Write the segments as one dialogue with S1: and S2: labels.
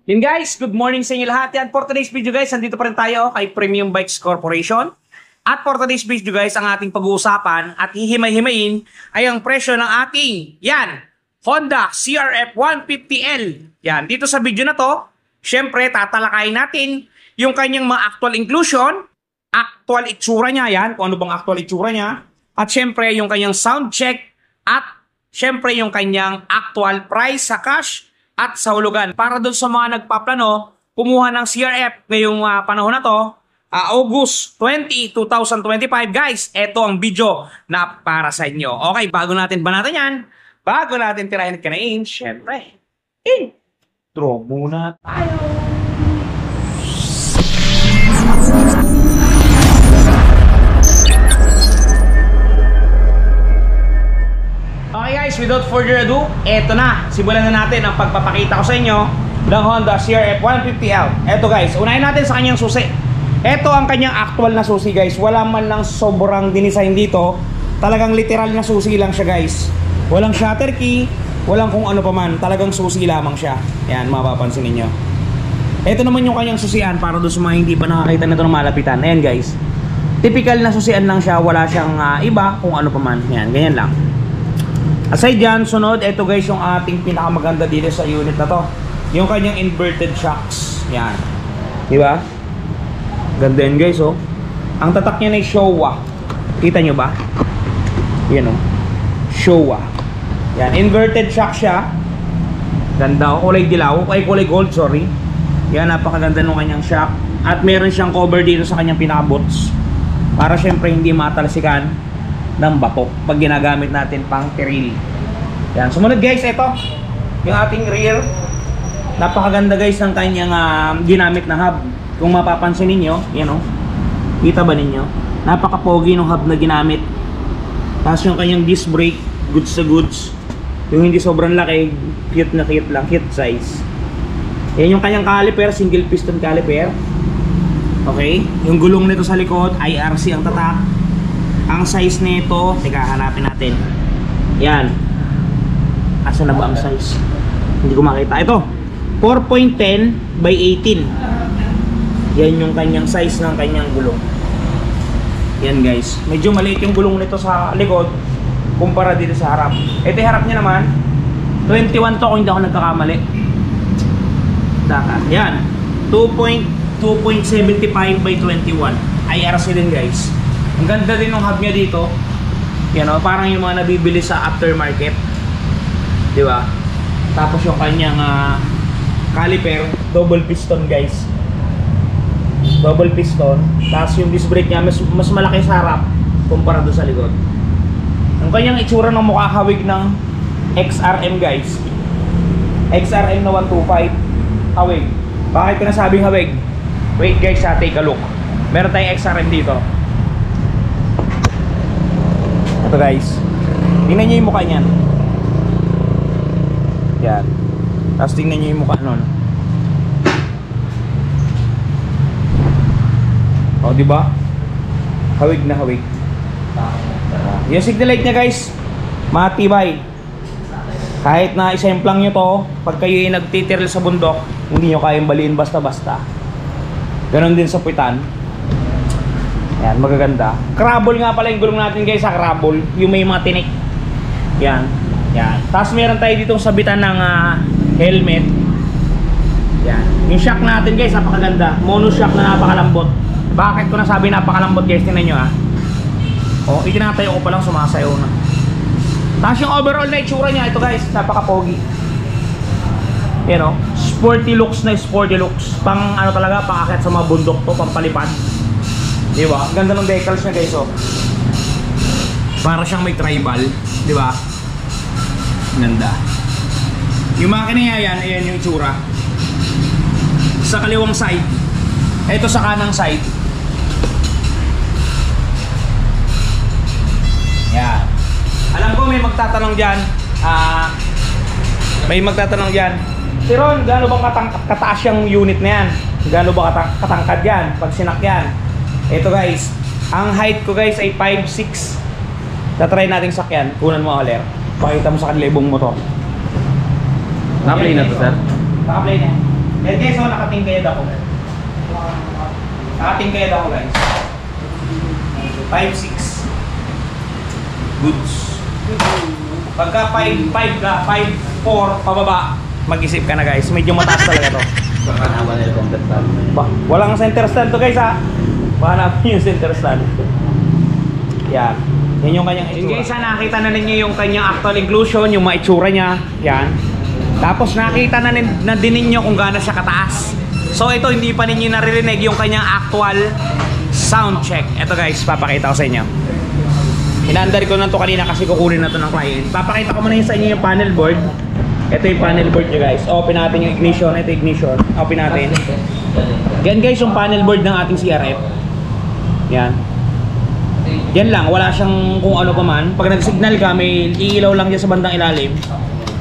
S1: Yun guys, good morning sa inyo lahat. Yan, for today's video guys, nandito pa rin tayo kay Premium Bikes Corporation. At for today's video guys, ang ating pag-uusapan at hihimay-himayin ay ang presyo ng ating, yan, Honda CRF 150L. Yan, dito sa video na to, syempre tatalakayin natin yung kanyang mga actual inclusion, actual itsura niya, yan, kung ano bang actual itsura niya, at syempre yung kanyang sound check, at syempre yung kanyang actual price sa cash at sa hulugan. Para doon sa mga nagpaplano, kumuha ng CRF ngayong panahon na to, August 20, 2025. Guys, eto ang video na para sa inyo. Okay, bago natin banatan yan, bago natin tirahin at kanain, syempre, intro muna tayo. Okay guys, without further ado, eto na. Simulan na natin ang pagpapakita ko sa inyo ng Honda CRF 150L. Eto guys, unahin natin sa kanyang susi. Eto ang kanyang actual na susi guys. Wala man lang sobrang dinisign dito. Talagang literal na susi lang siya guys. Walang shutter key, walang kung ano pa man. Talagang susi lamang siya. Yan, mapapansin ninyo. Eto naman yung kanyang susian para doon sa mga hindi pa nakakita nito ng malapitan. Ayan guys. Typical na susian lang siya. Wala siyang iba kung ano pa man. Yan, ganyan lang. Aside dyan, sunod, ito guys yung ating pinakamaganda dito sa unit na to. Yung kanyang inverted shocks. Yan. Diba? Ganda yun guys, oh. Ang tatak niya na Showa. Kita nyo ba? Yan, oh. Showa. Yan, inverted shock siya. Ganda, oh. Kulay dilaw. Ay, kulay gold, sorry. Yan, napakaganda nung kanyang shock. At meron siyang cover dito sa kanyang pinaka-boots. Para syempre hindi matalsikan ng bato pag ginagamit natin pang tiril. Yan, sumunod guys, ito yung ating rear. Napakaganda guys ng kanyang ginamit na hub. Kung mapapansin ninyo, yan o, kita ba ninyo? Napaka-pogi ng hub na ginamit. Tapos yung kanyang disc brake, goods sa goods. Yung hindi sobrang laki, cute na cute lang, cute size. Yan yung kanyang caliper, single piston caliper. Okay, yung gulong nito sa likod, IRC ang tatak. Ang size nito, teka, hanapin natin. Yan. Asa na ba ang size? Hindi ko makita. Ito, 4.10 by 18. Yan yung kanyang size ng kanyang gulong. Yan guys. Medyo maliit yung gulong nito sa likod kumpara dito sa harap. Ito yung harap niya naman. 21 to kung hindi ako nagkakamali. Daka. Yan. 2.75 by 21. IRC din guys. Ang ganda din ng hub niya dito. Yan o, parang yung mga nabibili sa aftermarket. Di ba? Tapos yung kanyang caliper, double piston guys. Double piston. Tapos yung disc brake niya mas malaki sa harap kumpara doon sa likod. Ang kanyang itsura ng mukha hawig ng XRM guys. XRM na 125 hawig. Bakit ko nasabing hawig? Wait guys, take a look. Meron tayong XRM dito. Ito guys, tingnan nyo yung mukha niyan. Yan. Tapos tingnan nyo yung mukha nun. O, diba? Hawig na hawig. Yung signal light niya guys, matibay. Kahit na isemplang nyo to, pag kayo yung nagtitiril sa bundok, hindi nyo kayang baliin basta-basta. Ganon din sa puwitan. Yan, magaganda. Crabble nga pala yung gulong natin guys, sa crabble. Yung may mga tinik. Yan. Yan. Tapos meron tayo ditong sabitan ng helmet. Yan. Yung shock natin guys, napakaganda. Mono shock na napakalambot. Bakit ko nasabi napakalambot guys? Tingnan nyo O, itinatayo ko palang sumasayaw na. Tapos yung overall na itsura niya, ito guys, napaka-pogi. Yan o. Sporty looks na sporty looks. Pang ano talaga, pang akit sa mga bundok to, pang palipad. Diba? Ganda ng decals niya guys, oh. Para siyang may tribal, diba? Ganda. Yung makina niya yan, ayan yung itsura. Sa kaliwang side. Ito sa kanang side. Yan. Alam ko may magtatanong dyan. May magtatanong dyan. Si Ron, gaano ba kataas yung unit na yan? Gaano ba katangkad yan? Pag sinak yan? Ito guys, ang height ko guys ay 5'6". Tatry natin sakyan. Kunan mo Aler. Pakita mo sa kanila ibong motor.
S2: Naka-play na to sir?
S1: Naka-play na. Yan guys, oh, nakatingkayad ako. Nakatingkayad ako guys. 5'6". Goods. Pagka 5'5 ka, 5'4 pababa, mag-isip ka na guys. Medyo mataas talaga to. Walang center stand to guys ha. Pahanapin yung center stand. Yan. Yan yung kanyang itsura. Guys, nakita na ninyo yung kanyang actual inclusion, yung mga itsura niya. Yan. Tapos nakita na din ninyo kung gaano siya kataas. So ito, hindi pa ninyo naririnig yung kanyang actual sound check. Ito guys, papakita ko sa inyo. Inaandar ko na to kanina kasi kukunin na to ng client. Papakita ko muna sa inyo yung panel board. Ito yung panel board nyo guys. Open natin yung ignition. Ito yung ignition. Open natin. Yan guys yung panel board ng ating CRF. Yan. Yan lang. Wala siyang kung ano pa man. Pag nag-signal ka, may iilaw lang dyan sa bandang ilalim.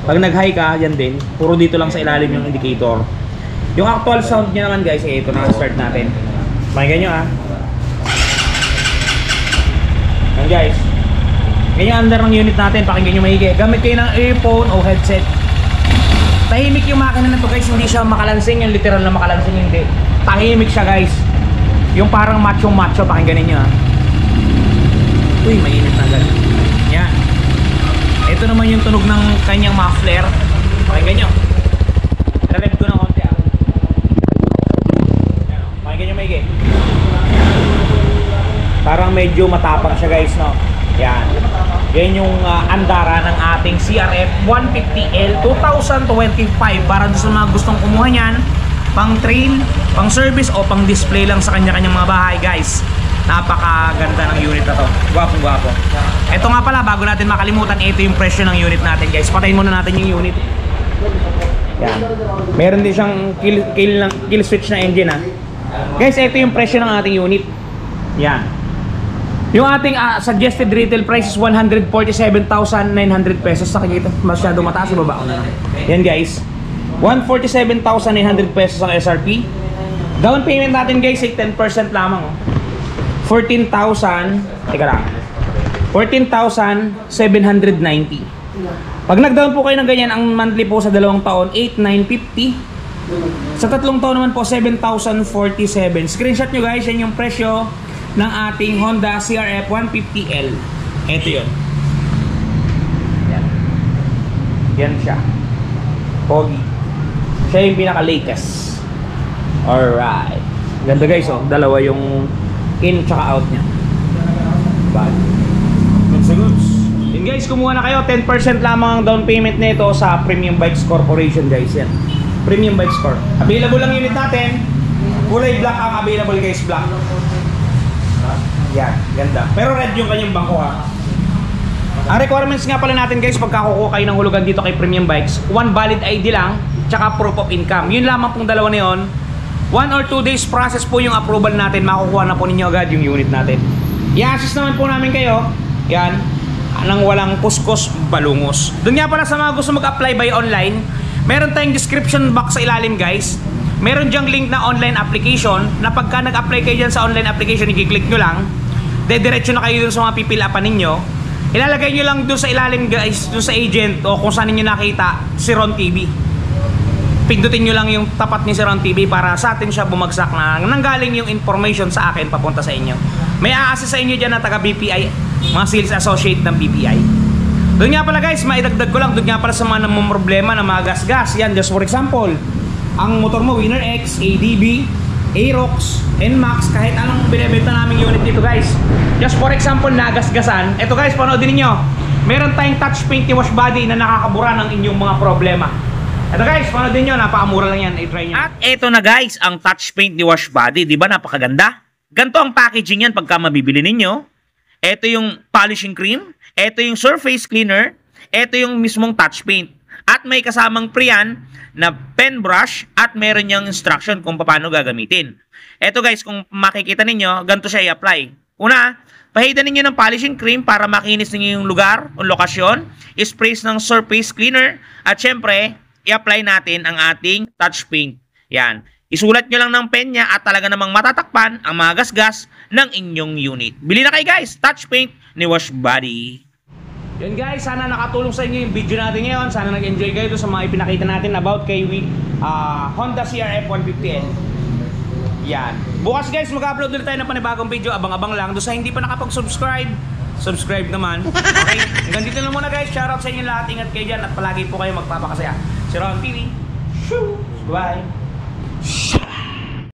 S1: Pag nag-high ka, yan din. Puro dito lang sa ilalim yung indicator. Yung actual sound niya naman guys, ito na start natin. Pakinggan nyo ah. Yan guys. Ganyan under ng unit natin, pakinggan nyo maigi. Gamit kayo ng earphone o headset. Tahimik yung makina na to guys, hindi siya makalansing, yung literal na makalansing, hindi. Tahimik siya guys. Yung parang macho-macho, pakinggan ninyo ha. Uy, mainit na agad. Yan. Ito naman yung tunog ng kanyang muffler. Pakinggan nyo. Rev ko ng konti ha. Yan o, pakinggan nyo maigi. Parang medyo matapang siya guys, no? Yan. Yan yung andara ng ating CRF 150L 2025 para sa mga gustong kumuha niyan, pang trail, pang service o pang display lang sa kanya-kanyang mga bahay guys. Napakaganda ng unit na to. Gwapong-gwapo. Ito nga pala, bago natin makalimutan, ito yung presyo ng unit natin guys. Patayin muna natin yung unit. Yan. Meron din siyang kill switch na engine ha. Guys, ito yung presyo ng ating unit. Yan. Yung ating suggested retail price is 147,900 pesos. Nakikita, masyado mataas, ibaba ko na lang. Yan guys, 147,900 pesos ang SRP. Down payment natin guys ay 10% lamang. 14,000, teka lang, 14,790. Pag nag-down po kayo ng ganyan, ang monthly po sa 2 taon, 8,950. Sa 3 taon naman po, 7,047. Screenshot nyo guys, yan yung presyo ng ating Honda CRF 150L. Ito yun. Yan. Yan siya. Pogi. Siya yung pinaka-latest. Alright. Ganda guys, oh. Dalawa yung in tsaka out niya. Bad. Goods na goods. Yun guys, kumuha na kayo. 10% lamang ang down payment nito sa Premium Bikes Corporation guys. Yan. Premium Bikes Corp. Available lang unit natin. Kulay black ang available guys. Black. Yan, ganda. Pero red yung kanyang bangko ha. Ang requirements nga pala natin guys, pagka kukuha kayo ng hulugan dito kay Premium Bikes, 1 valid ID lang, tsaka proof of income. Yun lamang pong dalawa na yun. 1 or 2 days process po yung approval natin, makukuha na po ninyo agad yung unit natin. I-assist naman po namin kayo, yan, nang walang kuskus balungos. Doon nga pala sa mga gusto mag-apply by online, meron tayong description box sa ilalim guys. Meron dyang link na online application na pagka nag-apply kayo dyan sa online application, i-click nyo lang, dediretso na kayo dun sa mga pipilapan ninyo. Ilalagay nyo lang dun sa ilalim guys, dun sa agent o kung saan ninyo nakita si Ron TV. Pindutin nyo lang yung tapat ni si Ron TV para sa atin siya bumagsak na nanggaling yung information sa akin papunta sa inyo. May a-assist sa inyo dyan na taga BPI, mga sales associate ng BPI. Doon nga pala guys, maidagdag ko lang, doon nga pala sa mga namumroblema na mga gas-gas. Yan, just for example, ang motor mo, Winner X, ADB, Aerox, NMAX, kahit anong binibenta naming unit dito guys. Just for example, nagasgasan. Ito guys, panoodin niyo. Meron tayong touch paint ni wash body na nakakabura ng inyong mga problema. Ito guys, panoodin niyo, napakamura lang yan. I-try niyo. At ito na guys, ang touch paint ni wash body. Di ba napakaganda? Ganito ang packaging yan pagka mabibili ninyo. Ito yung polishing cream. Ito yung surface cleaner. Ito yung mismong touch paint. At may kasamang pre-yan na pen brush at meron niyang instruction kung paano gagamitin. Eto guys, kung makikita ninyo, ganito siya i-apply. Una, pahidan ninyo ng polishing cream para makinis ninyo yung lugar o lokasyon. Sprays ng surface cleaner. At syempre, i-apply natin ang ating touch paint. Yan. Isulat nyo lang ng pen niya at talaga namang matatakpan ang mga gasgas ng inyong unit. Bili na kayo guys, touch paint ni Wash Body. Yun guys, sana nakatulong sa inyo yung video natin ngayon. Sana nag-enjoy kayo doon sa mga ipinakita natin about kay Honda CRF 150L. Yan. Bukas guys, mag-upload ulit tayo ng panibagong video. Abang-abang lang. Doon sa hindi pa nakapag-subscribe, subscribe naman. Okay? Hanggang dito na muna guys. Shoutout sa inyo lahat. Ingat kayo dyan at palagi po kayo magpapakasaya. Si Ron TV. Bye.